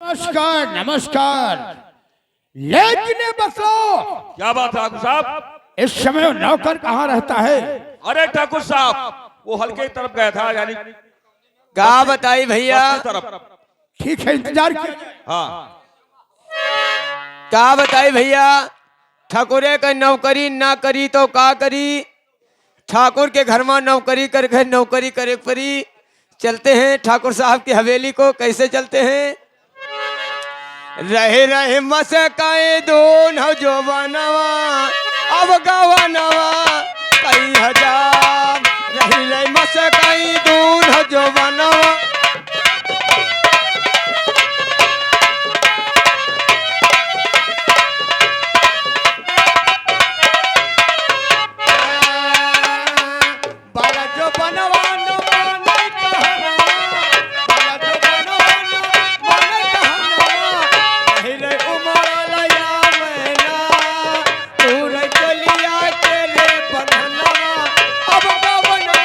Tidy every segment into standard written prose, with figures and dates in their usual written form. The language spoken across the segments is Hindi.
नमस्कार नमस्कार। लेकिन ये बताओ, क्या बात है ठाकुर साहब? इस समय नौकर कहाँ रहता है? अरे ठाकुर साहब वो हल्के की तरफ गया था, यानी क्या बताई भैया? की तरफ। ठीक है, इंतजार कीजिए। हाँ क्या बताई भैया? ठाकुरे का नौकरी ना करी तो का करी? ठाकुर के घर में नौकरी करके नौकरी करे परी। चलते हैं ठाकुर साहब की हवेली को। कैसे चलते हैं? रहे रहे मसकाए दोन हो जो बनवा, अब गवनवा कई हजार। रहे रहे मसकाई दोन हो जो बनवा। बाला जो बनवा न माने कहनवा, बाला जो बनवा न माने कहनवा। रही रे उमर लया मैना, तू रे चलिया के रे बंधनवा, अब गवनवा।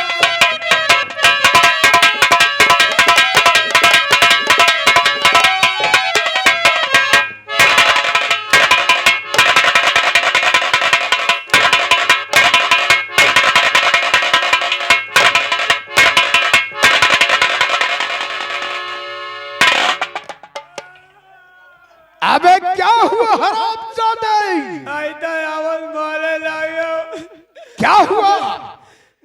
अबे क्या हुआ हरामजादे? आई तो आवाज मारे लागो। क्या हुआ?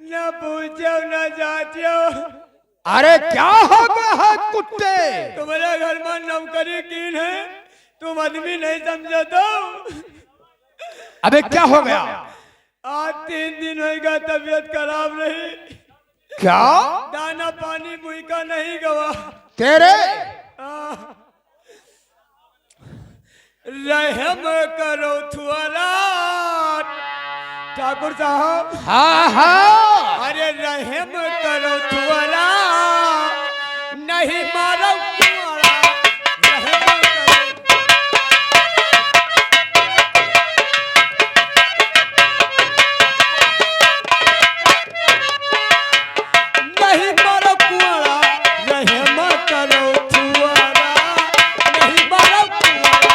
न पूछो न जाचो। अरे क्या हो गया है कुत्ते? तुम्हारे घर में नौकरी की है, तुम आदमी नहीं समझो तो। अबे क्या हो गया? आज 3 दिन होगा तबीयत खराब रही। क्या दाना पानी मुई का नहीं गवा। तेरे? रहम करो थुआरा ठाकुर साहब। हाँ हाँ, अरे रहम करो थुआरा, नहीं मारो तुम्हारा। रहम करो। नहीं मारो कुआरा, रहम करो थुआरा, नहीं मारो कुआरा।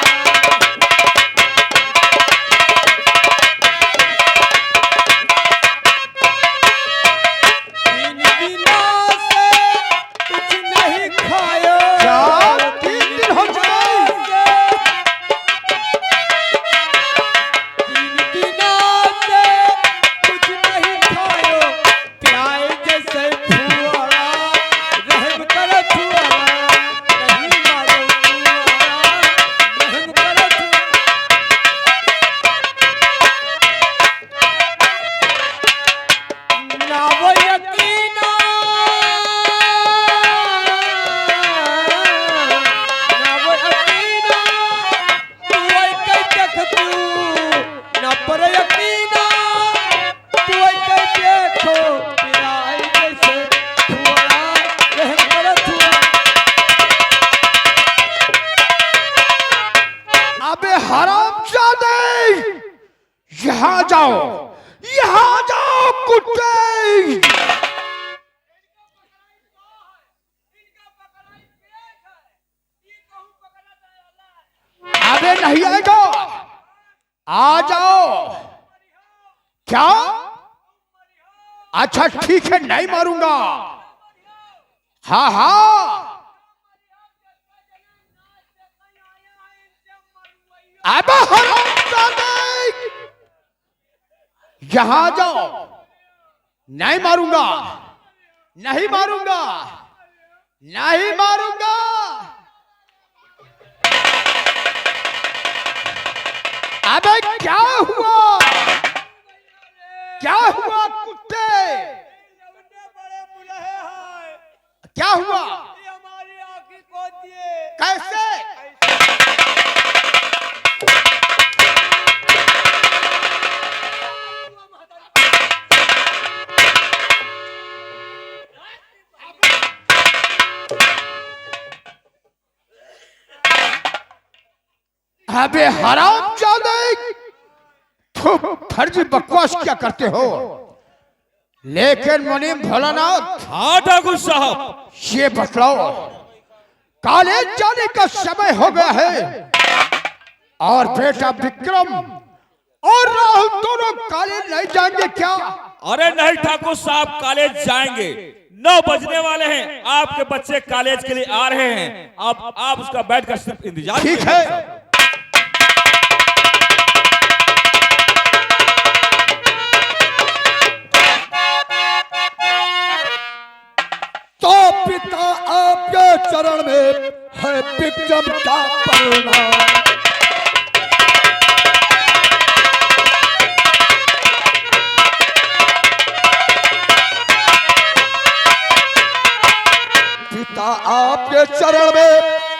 तीन दिनों से कुछ नहीं खायो। क्या 3 दिन हो गए? 3 दिनों से कुछ नहीं खायो। प्याए जैसे फुआरा, रहम करो थुआरा, नहीं मारो कुआरा, रहम करो थुआरा। ना वो यकीना, ना वो यकीना, तू आई कई देख तू, ना पर यकीना, तू आई कई देखो। पिराई जैसे थुआरा, रहम करो थुआरा। अबे हरामजादे, यहाँ जाओ, यहाँ जाओ कुत्ते। अबे नहीं आएगा, आ जाओ। क्या? अच्छा ठीक है, नहीं मारूंगा। हाँ हाँ, अबे हरामजादे, यहाँ आ जाओ। नहीं मारूंगा, नहीं मारूंगा, नहीं मारूंगा। अबे क्या हुआ? क्या हुआ कुत्ते? बड़े बुलहे हैं, क्या हुआ? ये हमारी आँखें खोद दिए। कैसे? अबे हरामजादे, फर्जी बकवास क्या करते हो? लेकिन मुनीम भोलानाथ, हाँ ठाकुर साहब। ये बतलाओ कॉलेज जाने का समय हो गया है और बेटा विक्रम और राहुल दोनों कॉलेज नहीं जाएंगे क्या? अरे नहीं ठाकुर साहब, कॉलेज जाएंगे। 9 बजने वाले हैं, आपके बच्चे कॉलेज के लिए आ रहे हैं। आप उसका बैठकर सिर्फ इंतजार ठीक कीजिए। है। तो पिता आपके चरण में है विक्रम का परिणाम। पिता आपके चरण में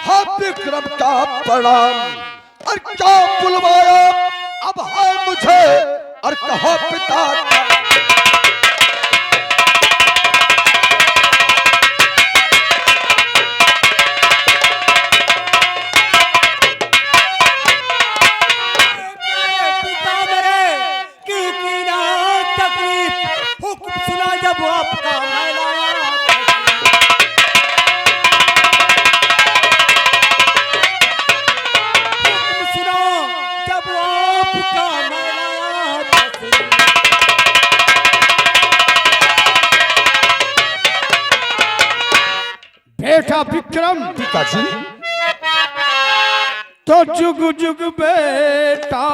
है विक्रम का प्रणाम। और क्या बुलवाया अब है मुझे, और कहो पिता बेटा विक्रम, पिताजी तो जुग जुग बेटा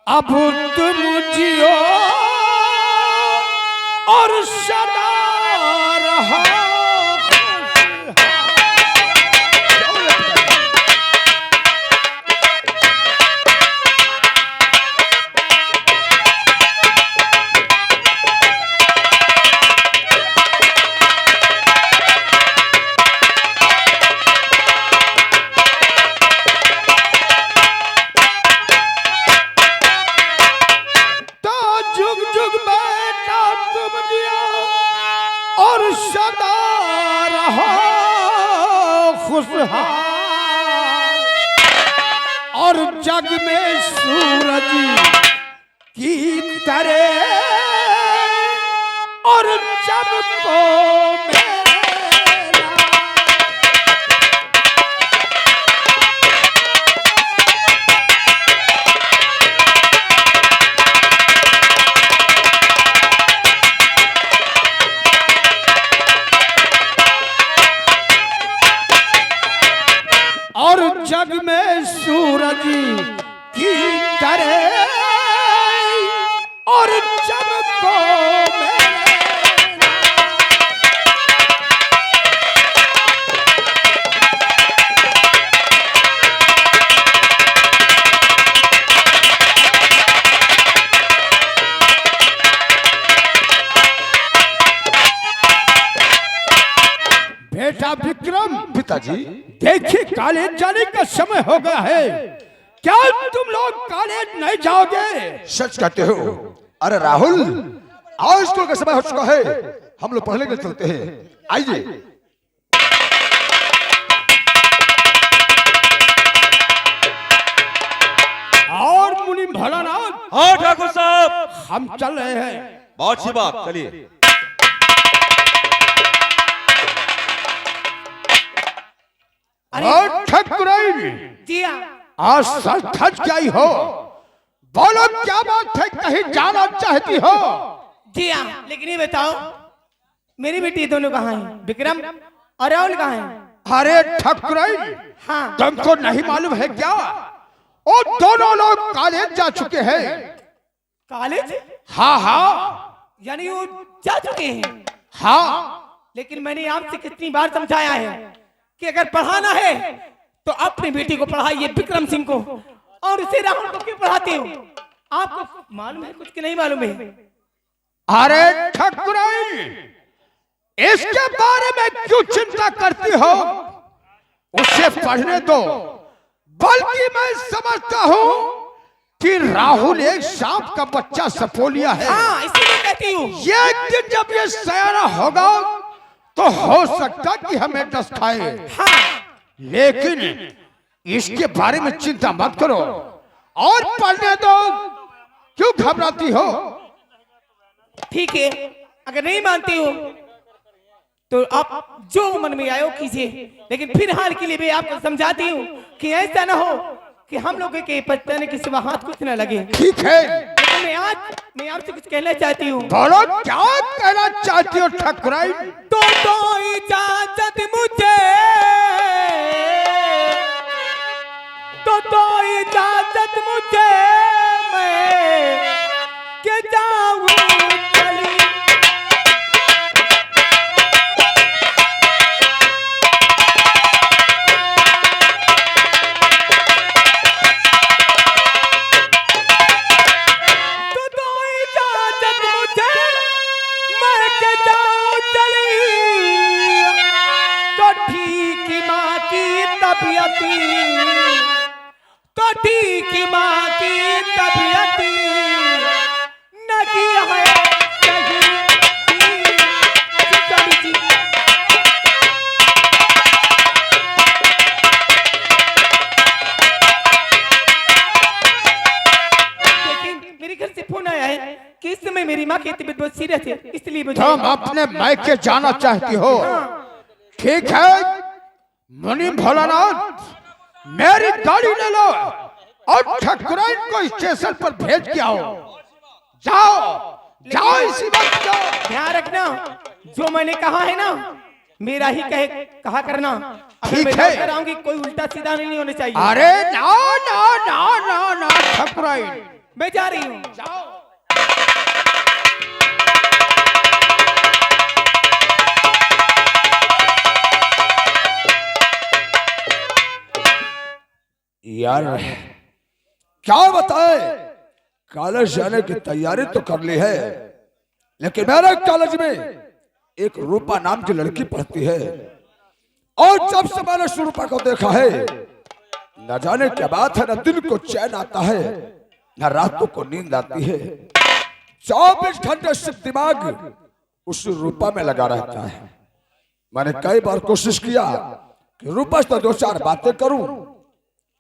अब तुम जियो और सदा रहो। और सदा रहो खुशहाल और जग में सूरज की तरह और चमको मेरा। और जग में सूरज की तरह और चमको मेरा। बेटा विक्रम, पिताजी देखिए कॉलेज जाने का समय हो गया है, क्या तुम लोग कॉलेज नहीं जाओगे? सच कहते हो। अरे राहुल, आज स्कूल का समय हो चुका है, हम लोग पढ़ने के लिए चलते हैं। आइए। और मुनि भोलानाथ, हाँ ठाकुर साहब, हम चल रहे हैं। बहुत अच्छी बात, चलिए। और ठकुराइन जी आज सच थच गई हो, बोलो क्या बात है, कहीं जाना चाहती हो? जी हाँ, लेकिन ये बताओ मेरी बेटी दोनों कहाँ हैं? विक्रम और राहुल कहाँ हैं? अरे ठकुराइन, हाँ तुमको नहीं मालूम है क्या? वो दोनों लोग कॉलेज जा चुके हैं। कॉलेज? हाँ हाँ यानी वो जा चुके हैं। हाँ, लेकिन मैंने आपसे कितनी बार समझाया है कि अगर पढ़ाना है तो अपनी बेटी को पढ़ाइए, विक्रम सिंह को, और उसे राहुल को क्यों पढ़ाते हो? आपको मालूम है कुछ कि नहीं मालूम है? अरे ठकुराइन, इसके बारे में क्यों चिंता करती हो? उसे पढ़ने दो। बल्कि मैं समझता हूँ कि राहुल एक सांप का बच्चा सपोलिया है। हाँ, इसीलिए कहती हूँ। ये एक दिन जब ये सयाना होगा तो हो सकता कि हमें डस खाए। हाँ, लेकिन इसके बारे में चिंता मत करो और पढ़ने दो। क्यों घबराती हो? ठीक है, अगर नहीं मानती हो तो आप जो मन में आयो कीजिए, लेकिन फिलहाल के लिए मैं आपको समझाती हूँ कि ऐसा ना हो कि हम लोग के पत्तन के सिवा हाथ कुछ न लगे। ठीक है, लेकिन मैं आपसे कुछ कहना चाहती हूँ। बोलो क्या कहना चाहती हो ठकुराइन? तो इजाजत मुझे, तो इजाजत मुझे मैं के जाऊँ चली। तो ठीक माँ की तबीयत न की है सही। लेकिन मेरे घर से फोन आया है कि इस समय मेरी माँ की तबीयत बहुत सीरियस है, इसलिए मुझे तुम अपने मायके जाना चाहती हो? ठीक है, मुनि भोलानाथ मेरी गाड़ी ले लो और ठकुराइन को स्टेशन पर भेज के आओ। जाओ जाओ, इसी वक्त जाओ। ध्यान रखना, जो मैंने कहा है ना मेरा ही कहा करना। अगर ठीक मैं है। लौट कर आऊंगी कोई उल्टा सीधा नहीं होना चाहिए। अरे ना ना ना ना ना ठकुराइन, मैं जा रही हूँ। जाओ। यार क्या बताए, कॉलेज जाने की तैयारी तो कर ली है, लेकिन मेरे कॉलेज में एक रूपा नाम की लड़की पढ़ती है, और जब से मैंने उस रूपा को देखा है, न जाने क्या बात है, न दिन को चैन आता है, न रातों को नींद आती है। 24 घंटे सिर्फ दिमाग उस रूपा में लगा रहता है। मैंने कई बार कोशिश किया कि रूपा से तो 2-4 बातें करूं,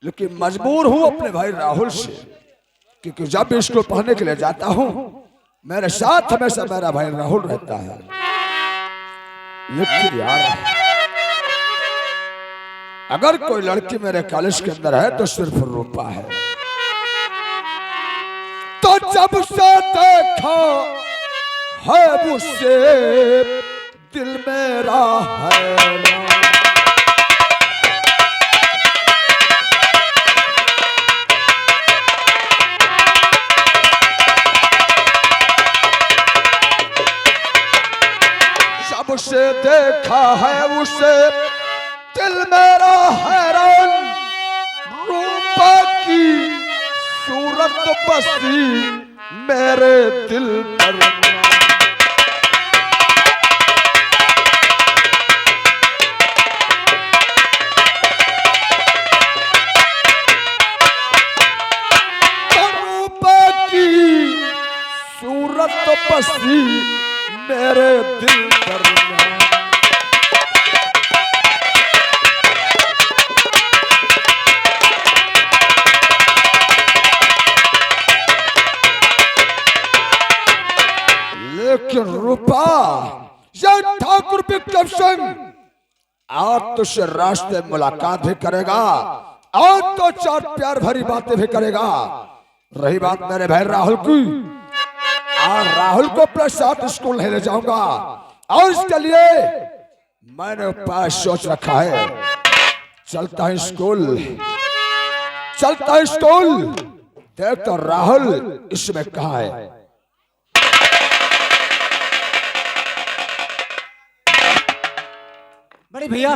लेकिन मजबूर हूं अपने भाई राहुल से, क्योंकि जब भी स्कूल पढ़ने के लिए जाता हूं मेरे साथ हमेशा मेरा भाई राहुल रहता है। लेकिन यार अगर कोई लड़की मेरे कॉलेज के अंदर है तो सिर्फ रूपा है। तो जब से देखा है मुझसे दिल मेरा है, उसे देखा है उसे दिल मेरा हैरान, रूपा की सूरत बसी मेरे दिल पर। रूपा की सूरत बसी मेरे दिल पर। लेकिन रूपा, ये ठाकुर विक्रम सिंह आज तुझसे रास्ते में मुलाकात भी करेगा और 2-4 प्यार भरी बातें भी करेगा। रही बात मेरे भाई राहुल की, और राहुल को अपने साथ स्कूल नहीं ले जाऊंगा, और इसके लिए मैंने उपाय सोच रखा है। चलता है स्कूल, चलता है स्कूल, देख तो राहुल इसमें कहा है। बड़े भैया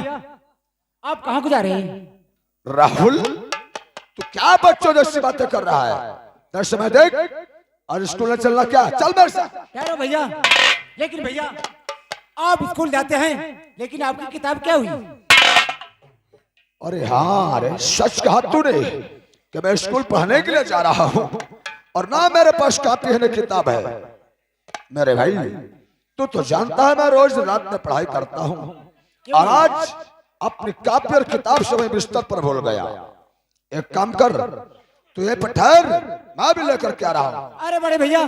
आप कहाँ को जा रहे हैं? राहुल तू क्या बच्चों जैसी बातें कर रहा है? दस समय देख और स्कूल में चलना क्या? चल मेरे साथ। कह रहे हो भैया, लेकिन भैया आप स्कूल जाते हैं, लेकिन आपकी किताब क्या हुई? अरे हाँ, अरे सच कहा तूने कि मैं स्कूल पढ़ने के लिए जा रहा हूँ और ना मेरे पास कॉपी है न किताब है। मेरे भाई तू तो जानता है मैं रोज रात में पढ़ाई करता हूँ, और आज अपनी कॉपी और किताब से मैं बिस्तर पर भूल गया। एक काम कर, तू ये पठार मैं भी लेकर के आ रहा हूँ। अरे बड़े भैया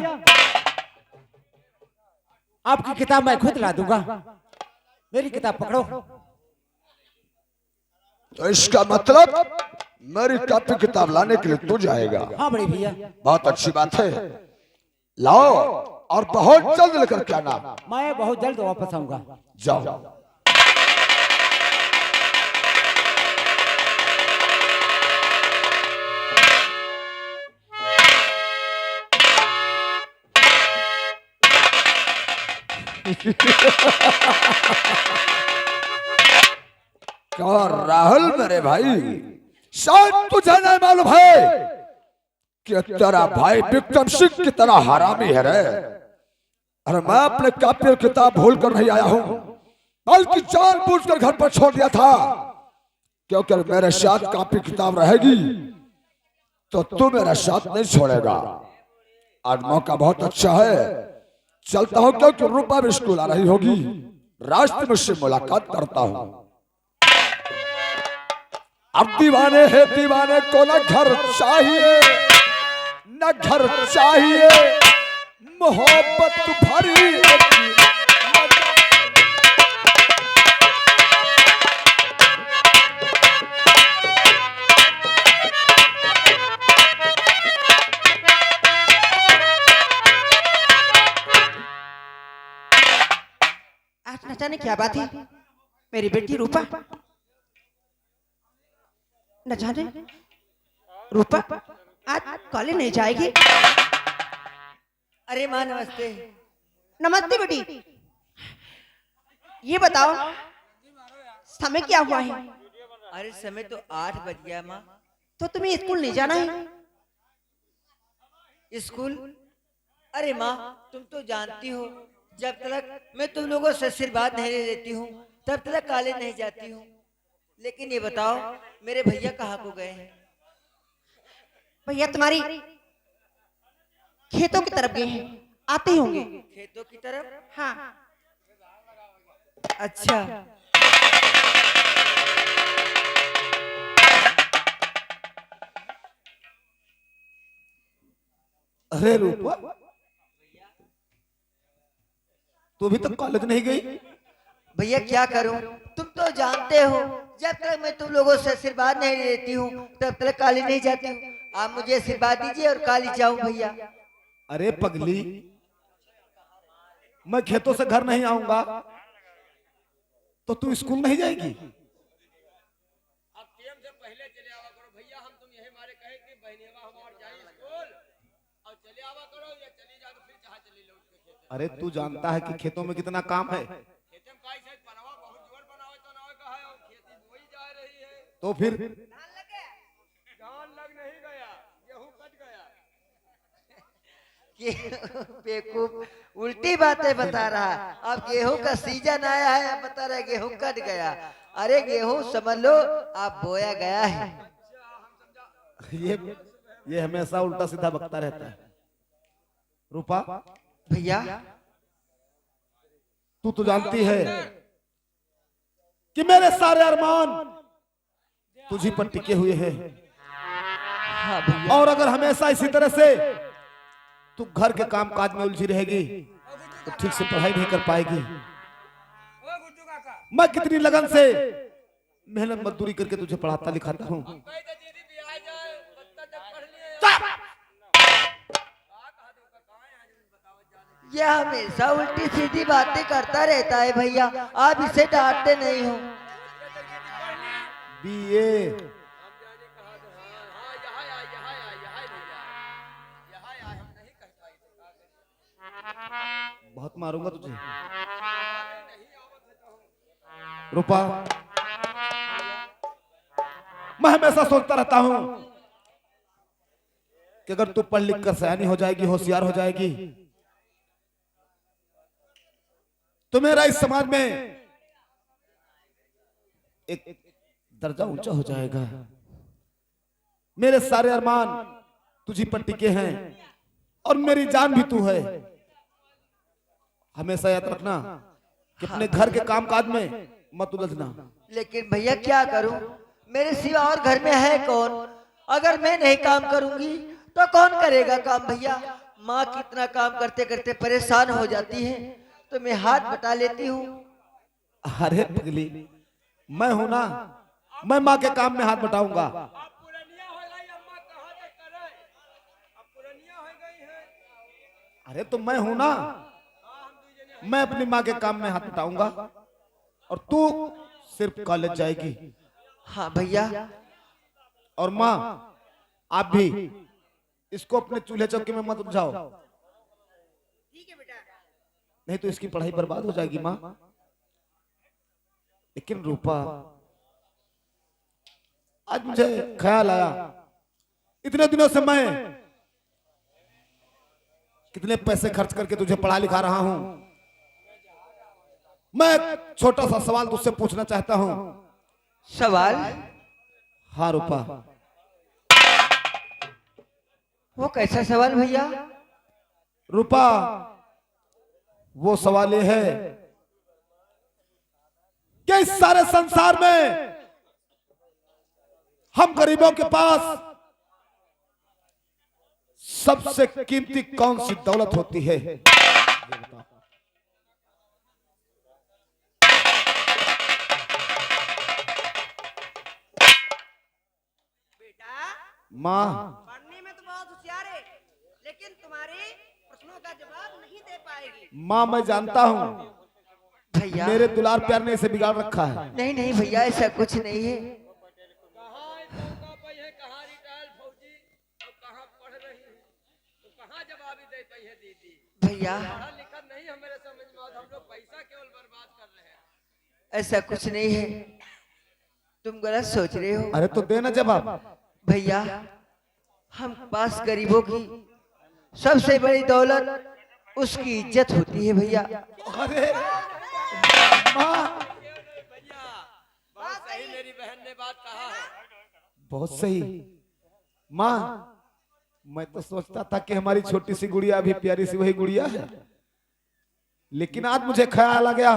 आपकी किताब मैं खुद ला दूंगा। मेरी किताब पकड़ो। तो इसका मतलब मेरी कॉपी किताब लाने के लिए तू जाएगा। हाँ बड़े भैया। बहुत अच्छी बात है, लाओ और बहुत जल्द लेकर के आना। मैं बहुत जल्द वापस आऊंगा। जाओ। क्या राहुल मेरे भाई, शायद तुझे नहीं मालूम है कि तेरा भाई विक्रम सिंह की तरह हरामी है रे। अरे मैं अपने कॉपी और किताब भूल कर नहीं आया हूं, बल्कि जानबूझकर घर पर छोड़ दिया था, क्योंकि मेरे साथ कॉपी किताब रहेगी तो तू मेरा साथ नहीं छोड़ेगा। आज मौका बहुत अच्छा है, चलता हूं क्योंकि रूपा भी स्कूल आ रही होगी, रास्ते में उससे मुलाकात करता हूं। अब दीवाने हैं दीवाने को न घर चाहिए न घर चाहिए, मोहब्बत भरी आज न जाने क्या बात है, मेरी बेटी रूपा, न जाने रूपा आज कॉलेज नहीं जाएगी। अरे माँ नमस्ते। नमस्ते बेटी, ये बताओ समय क्या हुआ है? अरे समय तो 8 बज गया माँ। तो तुम्हें स्कूल नहीं जाना है? स्कूल? अरे माँ तुम तो जानती हो, जब तक मैं तुम लोगों से आशीर्वाद नहीं लेती हूँ तब तक कॉलेज नहीं जाती हूँ। लेकिन ये बताओ मेरे भैया कहाँ को गए हैं? भैया तुम्हारी खेतों की तरफ गए हैं, आते ही होंगे। खेतों की तरफ? हाँ। अच्छा। अरे रूपा, तू अभी तक कॉलेज नहीं गई? भैया क्या करूं, तुम तो जानते हो जब तक मैं तुम लोगों से आशीर्वाद नहीं लेती हूँ तब तक कॉलेज नहीं जाती हूँ। आप मुझे आशीर्वाद दीजिए और कॉलेज जाऊं भैया। अरे पगली, मैं खेतों से घर नहीं आऊंगा तो तू स्कूल नहीं जाएगी? अरे तू जानता है कि खेतों में कितना काम है, तो फिर बेवकूफ उल्टी बातें बता रहा है। अब गेहूं का सीजन आया है, अब बता रहा है गेहूं कट गया। अरे गेहूं समझ लो आप बोया गया है। ये हमेशा उल्टा सीधा बकता रहता है। रूपा भैया तू तो जानती है कि मेरे सारे अरमान तुझी पर टिके हुए हैं, हाँ भैया। और अगर हमेशा इसी तरह से तू घर के काम काज में उलझी रहेगी तो ठीक से पढ़ाई नहीं कर पाएगी। मैं कितनी लगन से मेहनत मजदूरी करके तुझे पढ़ाता लिखाता हूँ। यह हमेशा उल्टी सीधी बातें करता रहता है भैया, आप इसे डांटते नहीं हो। बीए बहुत मारूंगा तुझे। रूपा, मैं हमेशा सोचता रहता हूं कि अगर तू पढ़ लिख कर सयानी हो जाएगी, होशियार हो जाएगी, तो मेरा इस समाज में एक दर्जा ऊंचा हो जाएगा। मेरे सारे अरमान तुझी पर टिके हैं और मेरी जान भी तू है। हमेशा याद रखना कि अपने घर के कामकाज में मत उलझना। लेकिन भैया क्या करूं, मेरे सिवा और घर में है कौन? अगर मैं नहीं काम करूंगी तो कौन करेगा काम भैया? माँ कितना काम करते करते परेशान हो जाती है तो मैं हाथ बटा लेती हूँ। अरे पगली, मैं हूं ना, मैं माँ के काम में हाथ बटाऊंगा। अरे तो मैं हूं ना, मैं अपनी माँ के काम में हाथ बटाऊंगा और तू सिर्फ कॉलेज जाएगी। हाँ भैया। और माँ आप भी इसको अपने चूल्हे चौके में मत उलझाओ, नहीं तो इसकी पढ़ाई बर्बाद हो जाएगी माँ। लेकिन रूपा, आज मुझे ख्याल आया, इतने दिनों से मैं कितने पैसे खर्च करके तुझे पढ़ा लिखा रहा हूं। मैं छोटा सा सवाल तुझसे पूछना चाहता हूं। सवाल? हाँ रूपा। वो कैसा सवाल भैया? रूपा, वो सवाल ये है कि इस सारे संसार में हम गरीबों के पास सबसे कीमती कौन सी दौलत होती है? माँ, पढ़ने में तो बहुत होशियार है, लेकिन तुम्हारे प्रश्नों का जवाब नहीं दे पाएगी। माँ मैं जानता हूँ भैया मेरे दुलार प्यार ने इसे बिगाड़ रखा है। नहीं नहीं भैया, ऐसा कुछ नहीं है। भैया ऐसा कुछ नहीं है, तुम गलत सोच रहे हो। अरे तो देना जवाब। भैया हम पास गरीबों की सबसे बड़ी दौलत उसकी इज्जत होती है भैया। अरे माँ, बहुत सही माँ। मैं तो सोचता था कि हमारी छोटी सी गुड़िया भी प्यारी सी वही गुड़िया है, लेकिन आज मुझे ख्याल आ गया,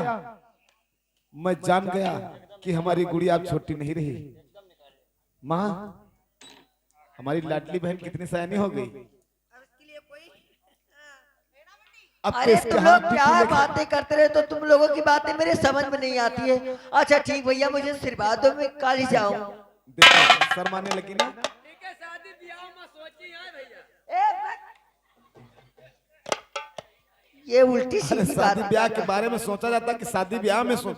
मैं जान गया कि हमारी गुड़िया अब छोटी नहीं रही। माँ, हमारी लाडली बहन कितनी सयानी हो गई। अब तो अरे इसके तुम हाथ लोग भी क्या खुले बातें करते रहे, तो तुम लोगों की बातें मेरे समझ में नहीं आती है। अच्छा ठीक भैया, मुझे आशीर्वाद दो, मैं कल ही जाऊं। देखो शर्माने लगी ना। ये उल्टी अरे सीधी शादी बात। ब्याह के बारे में सोचा जाता कि शादी ब्याह में सोच।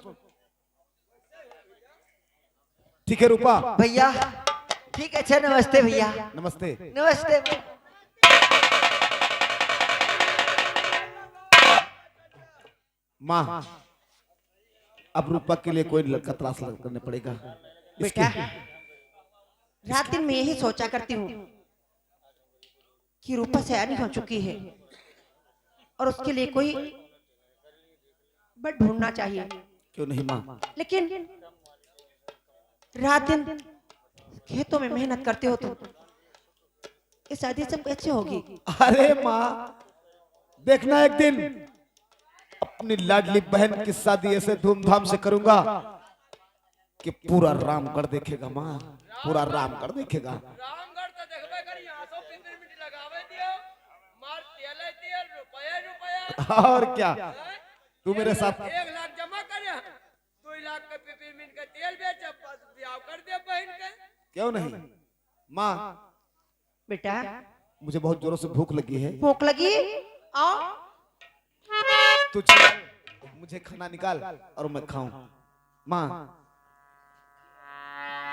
ठीक है रूपा। भैया ठीक है, अच्छा नमस्ते भैया। नमस्ते। नमस्ते। माँ, अब रूपा के लिए कोई लड़का तलाश करने पड़ेगा। बेटा, रात दिन मैं यही सोचा करती हूँ कि रूपा सयानी हो चुकी है और उसके लिए कोई बट ढूंढना चाहिए। क्यों नहीं माँ? लेकिन रात दिन खेतों में मेहनत करते हो तुम, ये शादी सब कैसे होगी? अरे माँ, देखना एक दिन अपनी लाडली बहन की शादी ऐसे धूमधाम से करूंगा कि पूरा रामगढ़ देखेगा माँ, पूरा रामगढ़ देखेगा। और क्या, तू मेरे साथ 1 लाख जमा कर, 2 लाख का पेपरमिंट का तेल बेच, ब्याह कर दे बहन के। क्यों नहीं माँ? बेटा, मुझे बहुत जोरों से भूख लगी है। भूख लगी? आओ। तू चल, मुझे खाना निकाल और मैं खाऊं। माँ,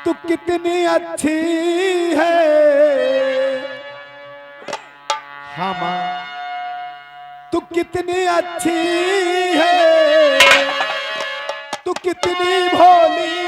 तू कितनी अच्छी है। हाँ माँ, तू कितनी अच्छी है, तू कितनी भोली